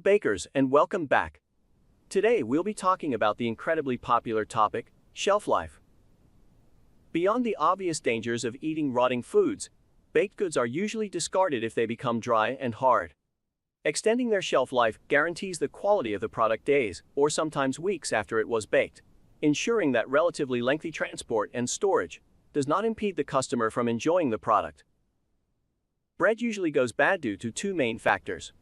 bakers, and welcome back. Today we'll be talking about the incredibly popular topic, shelf life. Beyond the obvious dangers of eating rotting foods, baked goods are usually discarded if they become dry and hard. Extending their shelf life guarantees the quality of the product days, or sometimes weeks after it was baked, ensuring that relatively lengthy transport and storage does not impede the customer from enjoying the product. Bread usually goes bad due to two main factors.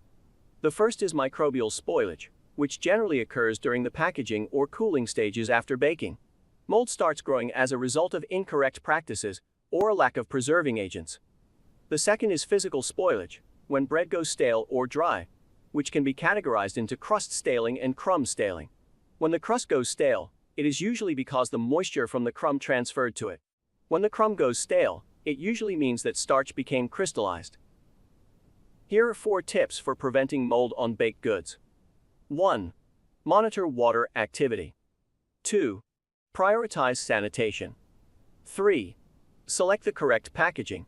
The first is microbial spoilage, which generally occurs during the packaging or cooling stages after baking. Mold starts growing as a result of incorrect practices or a lack of preserving agents. The second is physical spoilage, when bread goes stale or dry, which can be categorized into crust staling and crumb staling. When the crust goes stale, it is usually because the moisture from the crumb transferred to it. When the crumb goes stale, it usually means that starch became crystallized. Here are 4 tips for preventing mold on baked goods. 1. Monitor water activity. 2. Prioritize sanitation. 3. Select the correct packaging.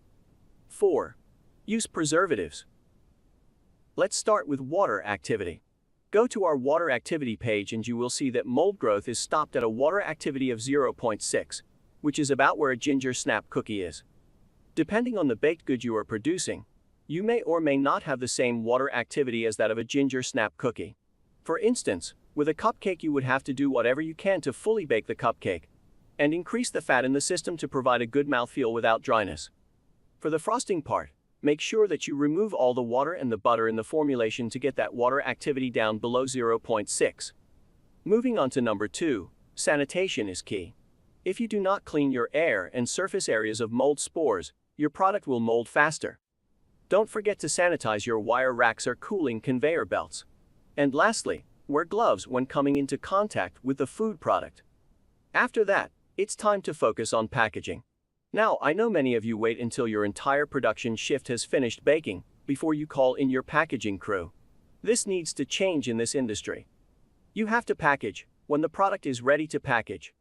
4. Use preservatives. Let's start with water activity. Go to our water activity page and you will see that mold growth is stopped at a water activity of 0.6, which is about where a ginger snap cookie is. Depending on the baked good you are producing, you may or may not have the same water activity as that of a ginger snap cookie. For instance, with a cupcake you would have to do whatever you can to fully bake the cupcake, and increase the fat in the system to provide a good mouthfeel without dryness. For the frosting part, make sure that you remove all the water and the butter in the formulation to get that water activity down below 0.6. Moving on to number 2, sanitation is key. If you do not clean your air and surface areas of mold spores, your product will mold faster. Don't forget to sanitize your wire racks or cooling conveyor belts. And lastly, wear gloves when coming into contact with the food product. After that, it's time to focus on packaging. Now, I know many of you wait until your entire production shift has finished baking before you call in your packaging crew. This needs to change in this industry. You have to package when the product is ready to package.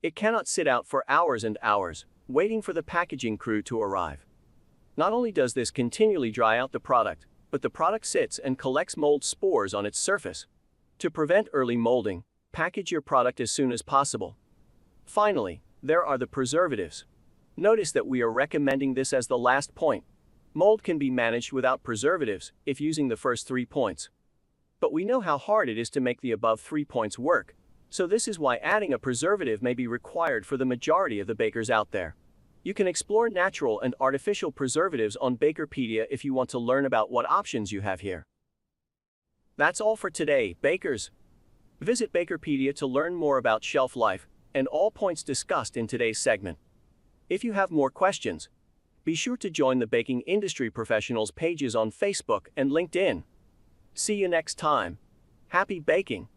It cannot sit out for hours and hours, waiting for the packaging crew to arrive. Not only does this continually dry out the product, but the product sits and collects mold spores on its surface. To prevent early molding, package your product as soon as possible. Finally, there are the preservatives. Notice that we are recommending this as the last point. Mold can be managed without preservatives if using the first 3 points. But we know how hard it is to make the above 3 points work, so this is why adding a preservative may be required for the majority of the bakers out there. You can explore natural and artificial preservatives on BAKERpedia if you want to learn about what options you have here. That's all for today, bakers. Visit BAKERpedia to learn more about shelf life and all points discussed in today's segment. If you have more questions, be sure to join the baking industry professionals pages on Facebook and LinkedIn. See you next time. Happy baking!